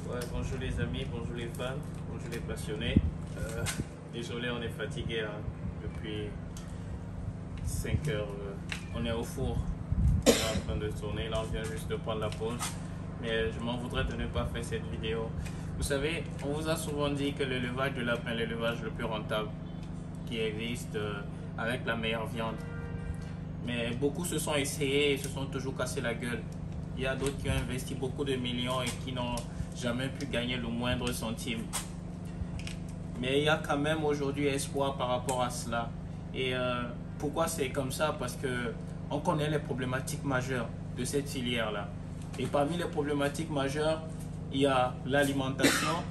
Ouais, bonjour les amis, bonjour les fans, bonjour les passionnés. Désolé, on est fatigué hein, depuis 5 heures. On est au four, on est en train de tourner. Là, on vient juste de prendre la pause. Mais je m'en voudrais de ne pas faire cette vidéo. Vous savez, on vous a souvent dit que l'élevage de lapin est l'élevage le plus rentable qui existe avec la meilleure viande. Mais beaucoup se sont essayés et se sont toujours cassés la gueule. Il y a d'autres qui ont investi beaucoup de millions et qui n'ont jamais pu gagner le moindre centime. Mais il y a quand même aujourd'hui espoir par rapport à cela. Et pourquoi c'est comme ça? Parce que on connaît les problématiques majeures de cette filière-là. Et parmi les problématiques majeures, il y a l'alimentation,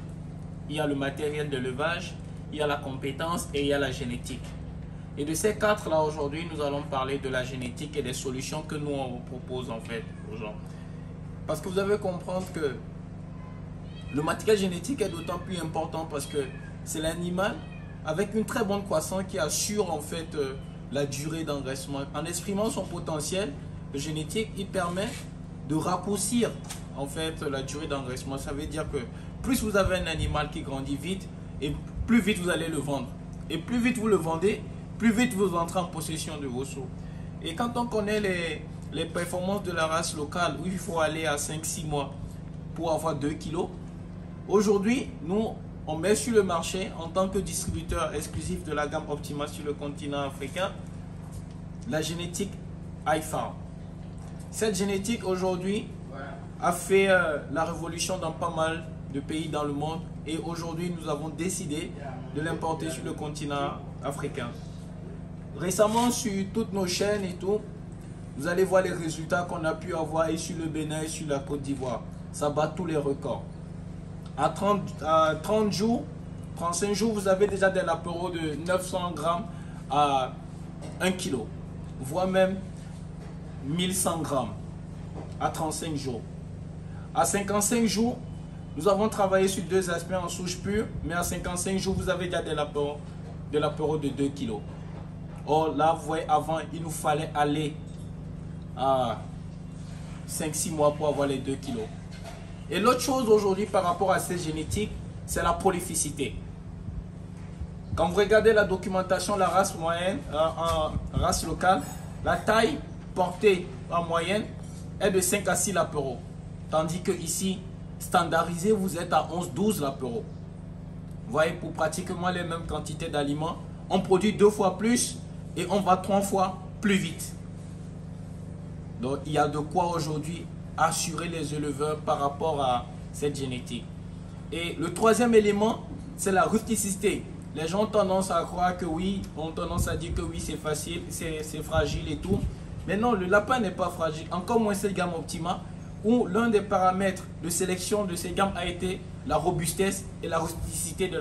il y a le matériel d'élevage, il y a la compétence et il y a la génétique. Et de ces quatre-là, aujourd'hui, nous allons parler de la génétique et des solutions que nous, on vous propose en fait aux gens. Parce que vous devez comprendre que le matériel génétique est d'autant plus important parce que c'est l'animal avec une très bonne croissance qui assure en fait la durée d'engraissement. En exprimant son potentiel génétique, il permet de raccourcir en fait la durée d'engraissement. Ça veut dire que plus vous avez un animal qui grandit vite, et plus vite vous allez le vendre. Et plus vite vous le vendez, plus vite vous entrez en possession de vos sous. Et quand on connaît les performances de la race locale, où il faut aller à 5-6 mois pour avoir 2 kilos, aujourd'hui, nous, on met sur le marché en tant que distributeur exclusif de la gamme Optima sur le continent africain, la génétique iFarm. Cette génétique aujourd'hui a fait la révolution dans pas mal de pays dans le monde et aujourd'hui nous avons décidé de l'importer sur le continent africain. Récemment sur toutes nos chaînes et tout, vous allez voir les résultats qu'on a pu avoir et sur le Bénin et sur la Côte d'Ivoire. Ça bat tous les records. À 30 jours, 35 jours, vous avez déjà des lapéros de 900 grammes à 1 kg, voire même 1100 grammes à 35 jours. À 55 jours, nous avons travaillé sur deux aspects en souche pure, mais à 55 jours, vous avez déjà des lapéros de 2 kg. Or là, vous voyez, avant, il nous fallait aller à 5-6 mois pour avoir les 2 kg. Et l'autre chose aujourd'hui par rapport à cette génétique, c'est la prolificité. Quand vous regardez la documentation, la race moyenne, en race locale, la taille portée en moyenne est de 5 à 6 lapéros. Tandis que ici, standardisé, vous êtes à 11-12 lapéros. Vous voyez, pour pratiquement les mêmes quantités d'aliments, on produit 2 fois plus et on va 3 fois plus vite. Donc, il y a de quoi aujourd'hui assurer les éleveurs par rapport à cette génétique. Et le troisième élément, c'est la rusticité. Les gens ont tendance à croire que oui, ont tendance à dire que oui, c'est facile, c'est fragile et tout. Mais non, le lapin n'est pas fragile. Encore moins cette gamme Optima, où l'un des paramètres de sélection de ces gammes a été la robustesse et la rusticité de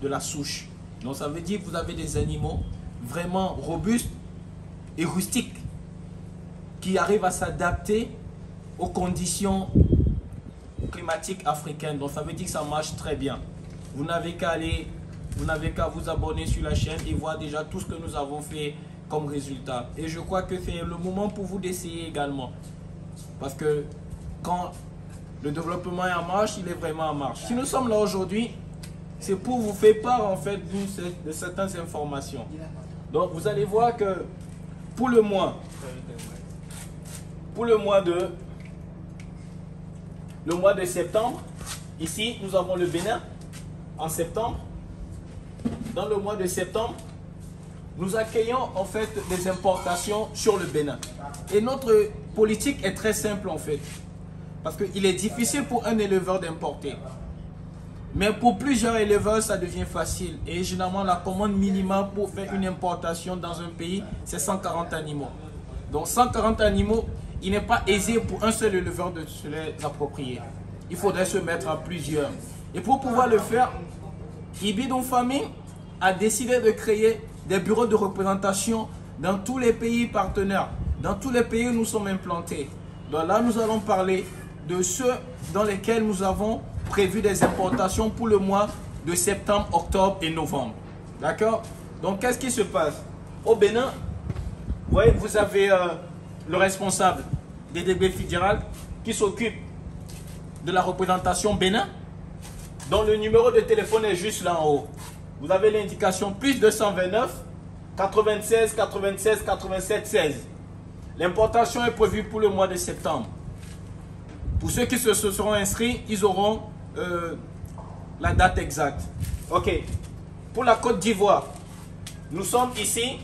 la souche. Donc ça veut dire que vous avez des animaux vraiment robustes et rustiques qui arrivent à s'adapter aux conditions climatiques africaines. Donc ça veut dire que ça marche très bien. Vous n'avez qu'à vous abonner sur la chaîne et voir déjà tout ce que nous avons fait comme résultat. Et je crois que c'est le moment pour vous d'essayer également. Parce que quand le développement est en marche, il est vraiment en marche. Si nous sommes là aujourd'hui, c'est pour vous faire part en fait de certaines informations. Donc vous allez voir que pour le mois de septembre, ici nous avons le Bénin en septembre. Dans le mois de septembre, nous accueillons en fait des importations sur le Bénin. Et notre politique est très simple en fait. Parce qu'il est difficile pour un éleveur d'importer. Mais pour plusieurs éleveurs, ça devient facile. Et généralement, la commande minimale pour faire une importation dans un pays, c'est 140 animaux. Donc 140 animaux, il n'est pas aisé pour un seul éleveur de se les approprier. Il faudrait se mettre à plusieurs. Et pour pouvoir le faire, Ibidon Famine a décidé de créer des bureaux de représentation dans tous les pays partenaires, dans tous les pays où nous sommes implantés. Donc là, nous allons parler de ceux dans lesquels nous avons prévu des importations pour le mois de septembre, octobre et novembre. D'accord? Donc, qu'est-ce qui se passe? Au Bénin, vous voyez, vous avez le responsable des DB fédéral qui s'occupe de la représentation Bénin Donc le numéro de téléphone est juste là en haut. Vous avez l'indication plus 229 96 96 87 16. L'importation est prévue pour le mois de septembre. Pour ceux qui se seront inscrits, ils auront la date exacte. Ok. Pour la Côte d'Ivoire, nous sommes ici,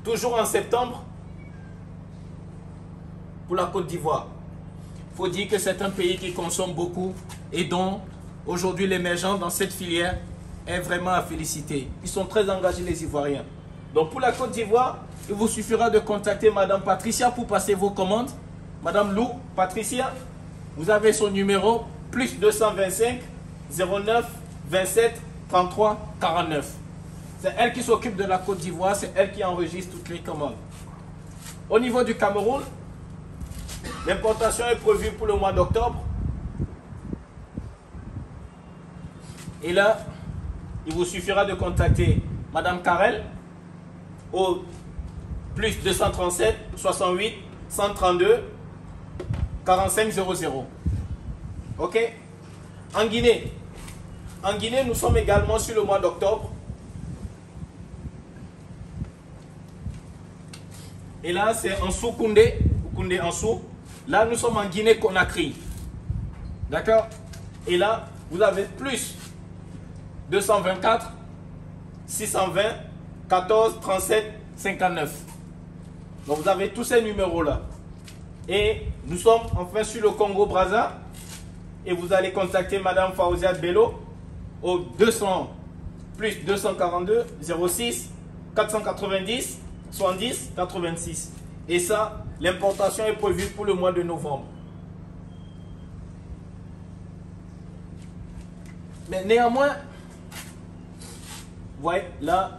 toujours en septembre. Pour la Côte d'Ivoire, il faut dire que c'est un pays qui consomme beaucoup et dont aujourd'hui l'émergence dans cette filière est vraiment à féliciter. Ils sont très engagés, les Ivoiriens. Donc pour la Côte d'Ivoire, il vous suffira de contacter Madame Patricia pour passer vos commandes. Madame Lou, Patricia, vous avez son numéro, plus 225 09 27 33 49. C'est elle qui s'occupe de la Côte d'Ivoire, c'est elle qui enregistre toutes les commandes. Au niveau du Cameroun, l'importation est prévue pour le mois d'octobre. Et là, il vous suffira de contacter Madame Karel au plus 237 68 132 45 00. Ok? En Guinée, nous sommes également sur le mois d'octobre. Et là, c'est en sous Koundé, Koundé en sous. Là, nous sommes en Guinée-Conakry. D'accord? Et là, vous avez plus 224 620 14 37 59. Donc, vous avez tous ces numéros-là. Et nous sommes enfin sur le Congo-Brazza. Et vous allez contacter Madame Fawziat Bello au 200 plus 242 06 490 70 86. Et ça, l'importation est prévue pour le mois de novembre. Mais néanmoins, vous voyez, là,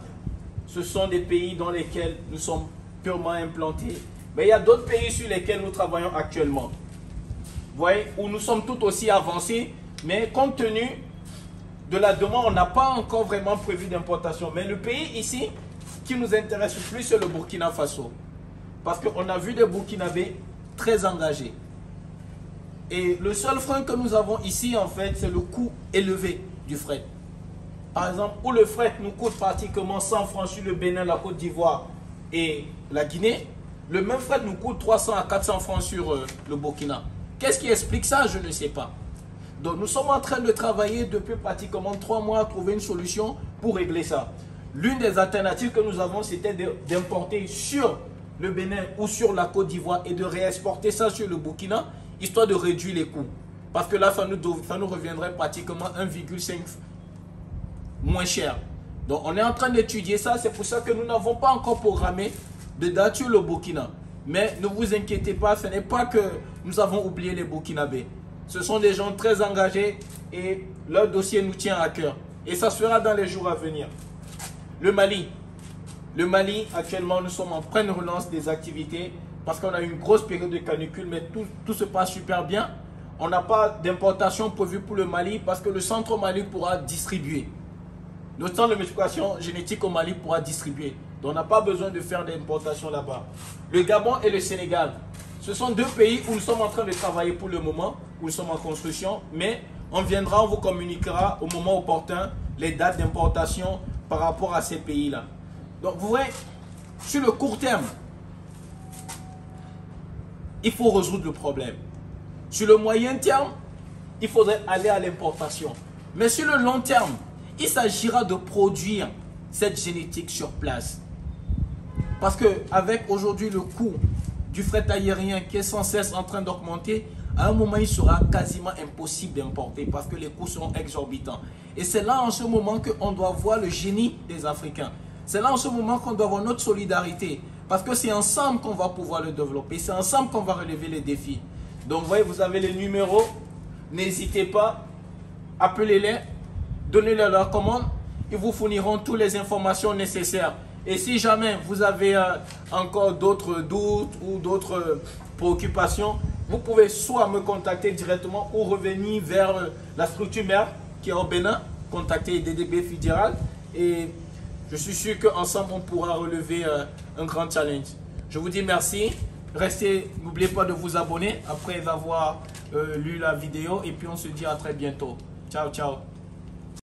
ce sont des pays dans lesquels nous sommes purement implantés. Mais il y a d'autres pays sur lesquels nous travaillons actuellement. Vous voyez, où nous sommes tout aussi avancés, mais compte tenu de la demande, on n'a pas encore vraiment prévu d'importation. Mais le pays ici qui nous intéresse le plus, c'est le Burkina Faso. Parce qu'on a vu des Burkinabés très engagés. Et le seul frein que nous avons ici, en fait, c'est le coût élevé du fret. Par exemple, où le fret nous coûte pratiquement 100 francs sur le Bénin, la Côte d'Ivoire et la Guinée, le même fret nous coûte 300 à 400 francs sur le Burkina. Qu'est-ce qui explique ça? Je ne sais pas. Donc nous sommes en train de travailler depuis pratiquement 3 mois à trouver une solution pour régler ça. L'une des alternatives que nous avons, c'était d'importer sur le Bénin ou sur la Côte d'Ivoire et de réexporter ça sur le Burkina, histoire de réduire les coûts. Parce que là, ça nous reviendrait pratiquement 1,5 moins cher. Donc on est en train d'étudier ça, c'est pour ça que nous n'avons pas encore programmé de date sur le Burkina. Mais ne vous inquiétez pas, ce n'est pas que nous avons oublié les Burkinabés. Ce sont des gens très engagés et leur dossier nous tient à cœur. Et ça se fera dans les jours à venir. Le Mali. Le Mali, actuellement, nous sommes en pleine relance des activités parce qu'on a une grosse période de canicule, mais tout se passe super bien. On n'a pas d'importation prévue pour le Mali parce que le centre au Mali pourra distribuer. Le centre de multiplication génétique au Mali pourra distribuer. Donc on n'a pas besoin de faire d'importation là-bas. Le Gabon et le Sénégal, ce sont deux pays où nous sommes en train de travailler pour le moment, où nous sommes en construction, mais on viendra, on vous communiquera au moment opportun les dates d'importation par rapport à ces pays-là. Donc vous voyez, sur le court terme, il faut résoudre le problème. Sur le moyen terme, il faudrait aller à l'importation. Mais sur le long terme, il s'agira de produire cette génétique sur place. Parce qu'avec aujourd'hui le coût du fret aérien qui est sans cesse en train d'augmenter, à un moment il sera quasiment impossible d'importer parce que les coûts seront exorbitants. Et c'est là en ce moment qu'on doit voir le génie des Africains. C'est là en ce moment qu'on doit voir notre solidarité. Parce que c'est ensemble qu'on va pouvoir le développer. C'est ensemble qu'on va relever les défis. Donc vous voyez, vous avez les numéros. N'hésitez pas. Appelez-les. Donnez-leur leur commande. Ils vous fourniront toutes les informations nécessaires. Et si jamais vous avez encore d'autres doutes ou d'autres préoccupations, vous pouvez soit me contacter directement ou revenir vers la structure mère qui est au Bénin, contacter DDB Fédéral. Et je suis sûr qu'ensemble, on pourra relever un grand challenge. Je vous dis merci. Restez, n'oubliez pas de vous abonner après avoir lu la vidéo. Et puis, on se dit à très bientôt. Ciao, ciao.